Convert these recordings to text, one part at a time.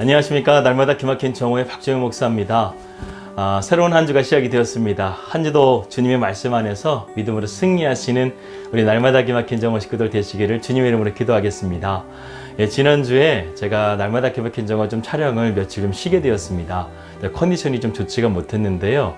안녕하십니까. 날마다 기막힌 정오의 박정희 목사입니다. 새로운 한 주가 시작이 되었습니다. 한 주도 주님의 말씀 안에서 믿음으로 승리하시는 우리 날마다 기막힌 정오 식구들 되시기를 주님의 이름으로 기도하겠습니다. 지난주에 제가 날마다 기막힌 정오 좀 촬영을 며칠 좀 쉬게 되었습니다. 컨디션이 좀 좋지가 못했는데요.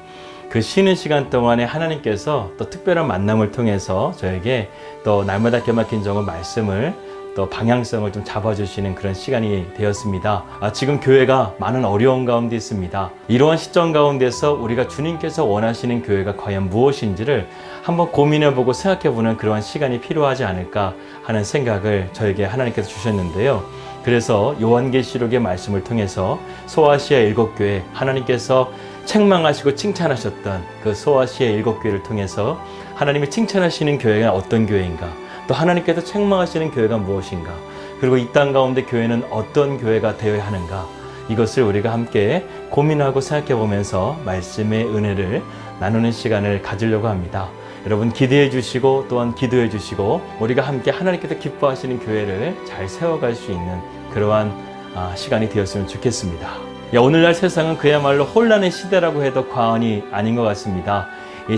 그 쉬는 시간 동안에 하나님께서 또 특별한 만남을 통해서 저에게 또 날마다 기막힌 정오 말씀을 또 방향성을 좀 잡아주시는 그런 시간이 되었습니다. 지금 교회가 많은 어려운 가운데 있습니다. 이러한 시점 가운데서 우리가 주님께서 원하시는 교회가 과연 무엇인지를 한번 고민해보고 생각해보는 그러한 시간이 필요하지 않을까 하는 생각을 저에게 하나님께서 주셨는데요. 그래서 요한계시록의 말씀을 통해서 소아시아 7교회, 하나님께서 책망하시고 칭찬하셨던 그 소아시아 7교회를 통해서 하나님이 칭찬하시는 교회가 어떤 교회인가, 또 하나님께서 책망하시는 교회가 무엇인가, 그리고 이 땅 가운데 교회는 어떤 교회가 되어야 하는가, 이것을 우리가 함께 고민하고 생각해 보면서 말씀의 은혜를 나누는 시간을 가지려고 합니다. 여러분 기대해 주시고 또한 기도해 주시고 우리가 함께 하나님께서 기뻐하시는 교회를 잘 세워갈 수 있는 그러한 시간이 되었으면 좋겠습니다. 오늘날 세상은 그야말로 혼란의 시대라고 해도 과언이 아닌 것 같습니다.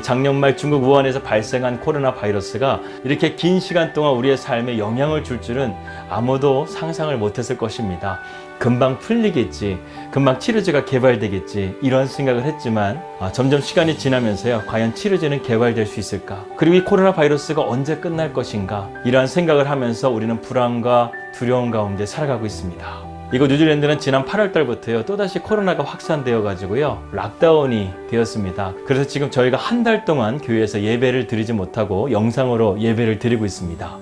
작년 말 중국 우한에서 발생한 코로나 바이러스가 이렇게 긴 시간 동안 우리의 삶에 영향을 줄 줄은 아무도 상상을 못했을 것입니다. 금방 풀리겠지, 금방 치료제가 개발되겠지, 이런 생각을 했지만 점점 시간이 지나면서요, 과연 치료제는 개발될 수 있을까? 그리고 이 코로나 바이러스가 언제 끝날 것인가? 이러한 생각을 하면서 우리는 불안과 두려움 가운데 살아가고 있습니다. 이곳 뉴질랜드는 지난 8월 달부터요, 또다시 코로나가 확산되어 가지고요, 락다운이 되었습니다. 그래서 지금 저희가 한 달 동안 교회에서 예배를 드리지 못하고 영상으로 예배를 드리고 있습니다.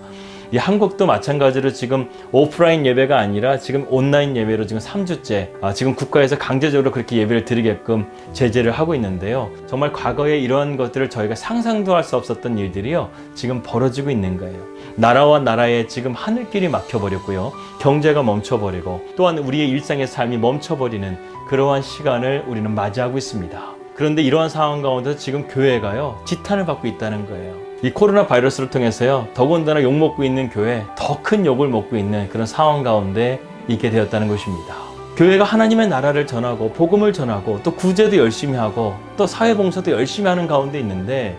이 한국도 마찬가지로 지금 오프라인 예배가 아니라 지금 온라인 예배로 지금 3주째 지금 국가에서 강제적으로 그렇게 예배를 드리게끔 제재를 하고 있는데요. 정말 과거에 이러한 것들을 저희가 상상도 할 수 없었던 일들이요, 지금 벌어지고 있는 거예요. 나라와 나라에 지금 하늘길이 막혀버렸고요, 경제가 멈춰버리고 또한 우리의 일상의 삶이 멈춰버리는 그러한 시간을 우리는 맞이하고 있습니다. 그런데 이러한 상황 가운데 지금 교회가요, 지탄을 받고 있다는 거예요. 이 코로나 바이러스를 통해서요, 더군다나 욕먹고 있는 교회, 더 큰 욕을 먹고 있는 그런 상황 가운데 있게 되었다는 것입니다. 교회가 하나님의 나라를 전하고 복음을 전하고 또 구제도 열심히 하고 또 사회봉사도 열심히 하는 가운데 있는데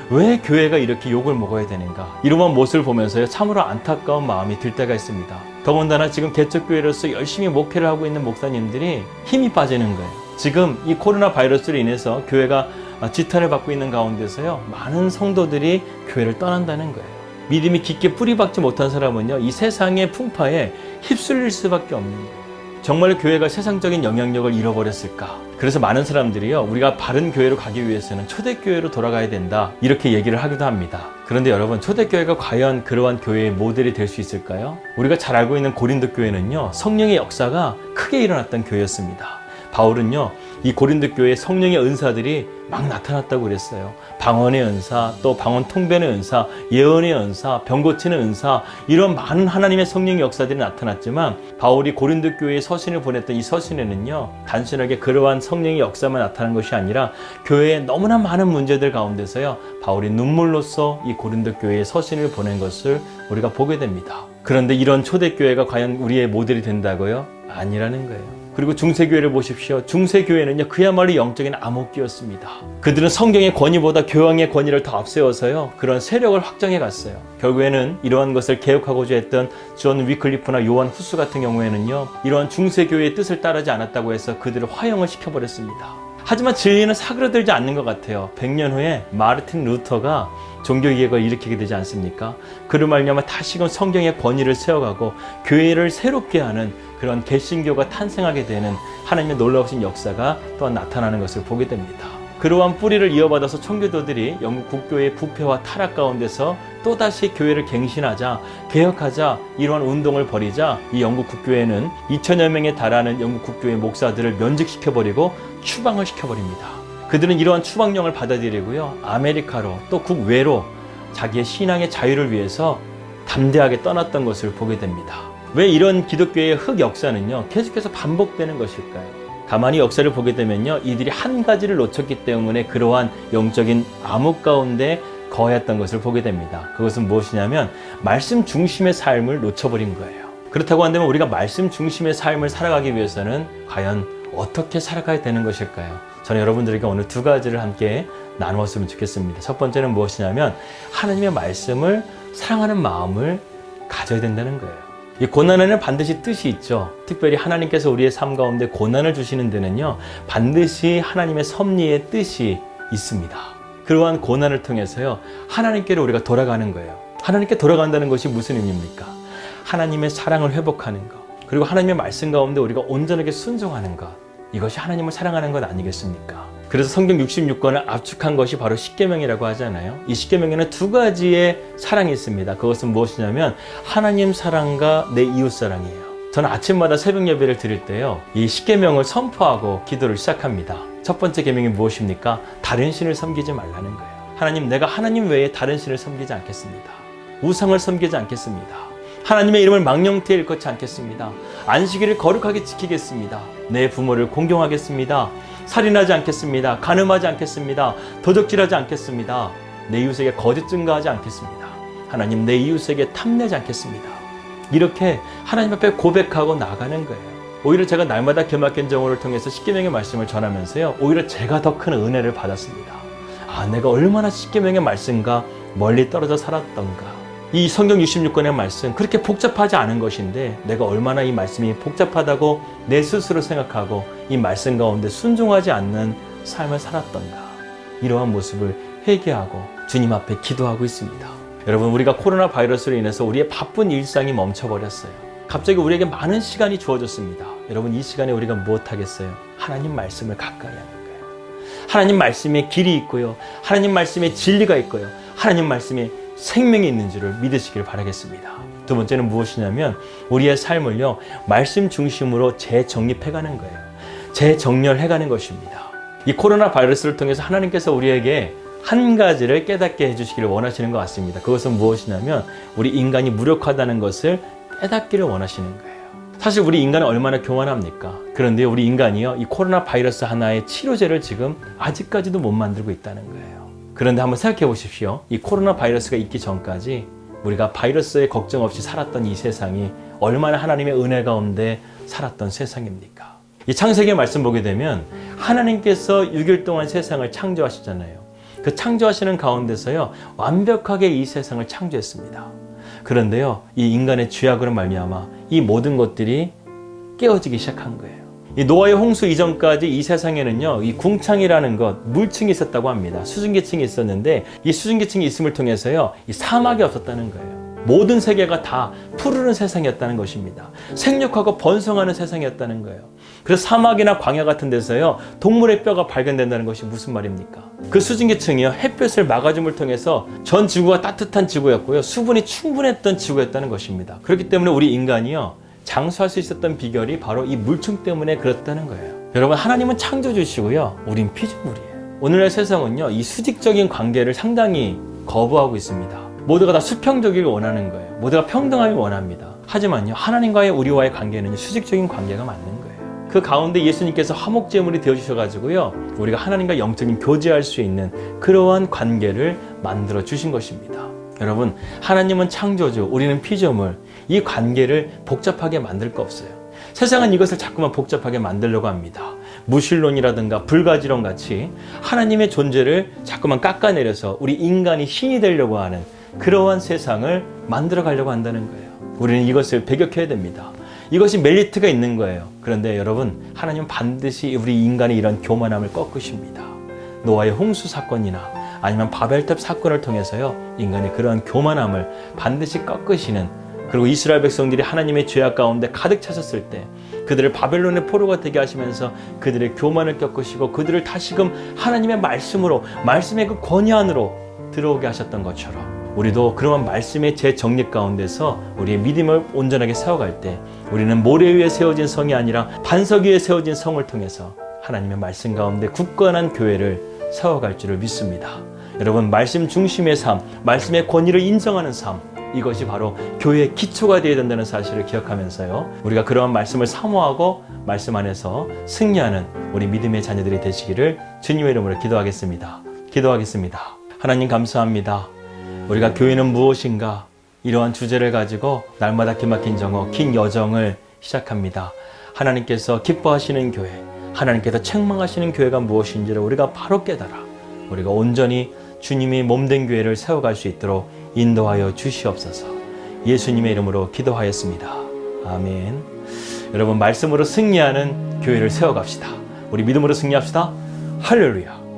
왜 교회가 이렇게 욕을 먹어야 되는가? 이러한 모습을 보면서요, 참으로 안타까운 마음이 들 때가 있습니다. 더군다나 지금 개척교회로서 열심히 목회를 하고 있는 목사님들이 힘이 빠지는 거예요. 지금 이 코로나 바이러스로 인해서 교회가 지탄을 받고 있는 가운데서요, 많은 성도들이 교회를 떠난다는 거예요. 믿음이 깊게 뿌리박지 못한 사람은요, 이 세상의 풍파에 휩쓸릴 수밖에 없는 거예요. 정말 교회가 세상적인 영향력을 잃어버렸을까? 그래서 많은 사람들이요, 우리가 바른 교회로 가기 위해서는 초대교회로 돌아가야 된다, 이렇게 얘기를 하기도 합니다. 그런데 여러분, 초대교회가 과연 그러한 교회의 모델이 될 수 있을까요? 우리가 잘 알고 있는 고린도 교회는요, 성령의 역사가 크게 일어났던 교회였습니다. 바울은요, 이 고린도 교회에 성령의 은사들이 막 나타났다고 그랬어요. 방언의 은사, 또 방언 통변의 은사, 예언의 은사, 병 고치는 은사, 이런 많은 하나님의 성령의 역사들이 나타났지만 바울이 고린도 교회에 서신을 보냈던 이 서신에는요, 단순하게 그러한 성령의 역사만 나타난 것이 아니라 교회에 너무나 많은 문제들 가운데서요, 바울이 눈물로써 이 고린도 교회에 서신을 보낸 것을 우리가 보게 됩니다. 그런데 이런 초대교회가 과연 우리의 모델이 된다고요? 아니라는 거예요. 그리고 중세교회를 보십시오. 중세교회는요, 그야말로 영적인 암흑기였습니다. 그들은 성경의 권위보다 교황의 권위를 더 앞세워서요, 그런 세력을 확장해 갔어요. 결국에는 이러한 것을 개혁하고자 했던 존 위클리프나 요한 후스 같은 경우에는요, 이러한 중세교회의 뜻을 따르지 않았다고 해서 그들을 화형을 시켜버렸습니다. 하지만 진리는 사그러들지 않는 것 같아요. 100년 후에 마르틴 루터가 종교개혁을 일으키게 되지 않습니까? 그로 말미암아 다시금 성경의 권위를 세워가고 교회를 새롭게 하는 그런 개신교가 탄생하게 되는 하나님의 놀라우신 역사가 또한 나타나는 것을 보게 됩니다. 그러한 뿌리를 이어받아서 청교도들이 영국 국교의 부패와 타락 가운데서 또다시 교회를 갱신하자, 개혁하자, 이러한 운동을 벌이자 이 영국 국교회는 2000여 명에 달하는 영국 국교의 목사들을 면직시켜버리고 추방을 시켜버립니다. 그들은 이러한 추방령을 받아들이고요, 아메리카로 또 국외로 자기의 신앙의 자유를 위해서 담대하게 떠났던 것을 보게 됩니다. 왜 이런 기독교의 흑역사는요, 계속해서 반복되는 것일까요? 가만히 역사를 보게 되면요, 이들이 한 가지를 놓쳤기 때문에 그러한 영적인 암흑 가운데 거했던 것을 보게 됩니다. 그것은 무엇이냐면 말씀 중심의 삶을 놓쳐버린 거예요. 그렇다고 한다면 우리가 말씀 중심의 삶을 살아가기 위해서는 과연 어떻게 살아가야 되는 것일까요? 저는 여러분들에게 오늘 두 가지를 함께 나누었으면 좋겠습니다. 첫 번째는 무엇이냐면 하나님의 말씀을 사랑하는 마음을 가져야 된다는 거예요. 이 고난에는 반드시 뜻이 있죠. 특별히 하나님께서 우리의 삶 가운데 고난을 주시는 데는요, 반드시 하나님의 섭리의 뜻이 있습니다. 그러한 고난을 통해서요, 하나님께로 우리가 돌아가는 거예요. 하나님께 돌아간다는 것이 무슨 의미입니까? 하나님의 사랑을 회복하는 것, 그리고 하나님의 말씀 가운데 우리가 온전하게 순종하는 것, 이것이 하나님을 사랑하는 것 아니겠습니까? 그래서 성경 66권을 압축한 것이 바로 십계명이라고 하잖아요. 이 십계명에는 두 가지의 사랑이 있습니다. 그것은 무엇이냐면 하나님 사랑과 내 이웃 사랑이에요. 저는 아침마다 새벽 예배를 드릴 때요, 이 십계명을 선포하고 기도를 시작합니다. 첫 번째 계명이 무엇입니까? 다른 신을 섬기지 말라는 거예요. 하나님, 내가 하나님 외에 다른 신을 섬기지 않겠습니다. 우상을 섬기지 않겠습니다. 하나님의 이름을 망령되이 일컫지 않겠습니다. 안식일을 거룩하게 지키겠습니다. 내 부모를 공경하겠습니다. 살인하지 않겠습니다. 간음하지 않겠습니다. 도적질하지 않겠습니다. 내 이웃에게 거짓 증거하지 않겠습니다. 하나님, 내 이웃에게 탐내지 않겠습니다. 이렇게 하나님 앞에 고백하고 나가는 거예요. 오히려 제가 날마다 기막힌 정오를 통해서 십계명의 말씀을 전하면서요, 오히려 제가 더 큰 은혜를 받았습니다. 아, 내가 얼마나 십계명의 말씀과 멀리 떨어져 살았던가. 이 성경 66권의 말씀, 그렇게 복잡하지 않은 것인데 내가 얼마나 이 말씀이 복잡하다고 내 스스로 생각하고 이 말씀 가운데 순종하지 않는 삶을 살았던가. 이러한 모습을 회개하고 주님 앞에 기도하고 있습니다. 여러분, 우리가 코로나 바이러스로 인해서 우리의 바쁜 일상이 멈춰버렸어요. 갑자기 우리에게 많은 시간이 주어졌습니다. 여러분, 이 시간에 우리가 무엇하겠어요? 하나님 말씀을 가까이 하는 거예요. 하나님 말씀에 길이 있고요, 하나님 말씀에 진리가 있고요, 하나님 말씀에 생명이 있는 줄을 믿으시길 바라겠습니다. 두 번째는 무엇이냐면 우리의 삶을요, 말씀 중심으로 재정립해가는 거예요. 재정렬해가는 것입니다. 이 코로나 바이러스를 통해서 하나님께서 우리에게 한 가지를 깨닫게 해주시기를 원하시는 것 같습니다. 그것은 무엇이냐면 우리 인간이 무력하다는 것을 깨닫기를 원하시는 거예요. 사실 우리 인간은 얼마나 교만합니까? 그런데 우리 인간이요, 이 코로나 바이러스 하나의 치료제를 지금 아직까지도 못 만들고 있다는 거예요. 그런데 한번 생각해 보십시오. 이 코로나 바이러스가 있기 전까지 우리가 바이러스에 걱정 없이 살았던 이 세상이 얼마나 하나님의 은혜 가운데 살았던 세상입니까? 이 창세기의 말씀 보게 되면 하나님께서 6일 동안 세상을 창조하시잖아요. 그 창조하시는 가운데서요, 완벽하게 이 세상을 창조했습니다. 그런데요, 이 인간의 죄악으로 말미암아 이 모든 것들이 깨어지기 시작한 거예요. 이 노아의 홍수 이전까지 이 세상에는요, 이 궁창이라는 것, 물층이 있었다고 합니다. 수증기층이 있었는데 이 수증기층이 있음을 통해서요, 이 사막이 없었다는 거예요. 모든 세계가 다 푸르른 세상이었다는 것입니다. 생육하고 번성하는 세상이었다는 거예요. 그래서 사막이나 광야 같은 데서요, 동물의 뼈가 발견된다는 것이 무슨 말입니까? 그 수증기층이요, 햇볕을 막아줌을 통해서 전 지구가 따뜻한 지구였고요, 수분이 충분했던 지구였다는 것입니다. 그렇기 때문에 우리 인간이요, 장수할 수 있었던 비결이 바로 이 물층 때문에 그렇다는 거예요. 여러분, 하나님은 창조주시고요, 우린 피조물이에요. 오늘날 세상은요, 이 수직적인 관계를 상당히 거부하고 있습니다. 모두가 다 수평적이길 원하는 거예요. 모두가 평등하길 원합니다. 하지만요, 하나님과의 우리와의 관계는 수직적인 관계가 맞는 거예요. 그 가운데 예수님께서 화목제물이 되어주셔가지고요, 우리가 하나님과 영적인 교제할 수 있는 그러한 관계를 만들어 주신 것입니다. 여러분, 하나님은 창조주, 우리는 피조물. 이 관계를 복잡하게 만들 거 없어요. 세상은 이것을 자꾸만 복잡하게 만들려고 합니다. 무신론이라든가 불가지론 같이 하나님의 존재를 자꾸만 깎아내려서 우리 인간이 신이 되려고 하는 그러한 세상을 만들어 가려고 한다는 거예요. 우리는 이것을 배격해야 됩니다. 이것이 메리트가 있는 거예요. 그런데 여러분, 하나님은 반드시 우리 인간의 이런 교만함을 꺾으십니다. 노아의 홍수 사건이나 아니면 바벨탑 사건을 통해서요, 인간의 그러한 교만함을 반드시 꺾으시는, 그리고 이스라엘 백성들이 하나님의 죄악 가운데 가득 차셨을 때 그들을 바벨론의 포로가 되게 하시면서 그들의 교만을 꺾으시고 그들을 다시금 하나님의 말씀으로, 말씀의 그 권위 안으로 들어오게 하셨던 것처럼 우리도 그러한 말씀의 재정립 가운데서 우리의 믿음을 온전하게 세워갈 때 우리는 모래 위에 세워진 성이 아니라 반석 위에 세워진 성을 통해서 하나님의 말씀 가운데 굳건한 교회를 세워갈 줄을 믿습니다. 여러분, 말씀 중심의 삶, 말씀의 권위를 인정하는 삶, 이것이 바로 교회의 기초가 되어야 된다는 사실을 기억하면서요, 우리가 그러한 말씀을 사모하고 말씀 안에서 승리하는 우리 믿음의 자녀들이 되시기를 주님의 이름으로 기도하겠습니다. 기도하겠습니다. 하나님, 감사합니다. 우리가 교회는 무엇인가? 이러한 주제를 가지고 날마다 기막힌 정오 긴 여정을 시작합니다. 하나님께서 기뻐하시는 교회, 하나님께서 책망하시는 교회가 무엇인지를 우리가 바로 깨달아 우리가 온전히 주님이 몸된 교회를 세워갈 수 있도록 인도하여 주시옵소서. 예수님의 이름으로 기도하였습니다. 아멘. 여러분, 말씀으로 승리하는 교회를 세워갑시다. 우리 믿음으로 승리합시다. 할렐루야.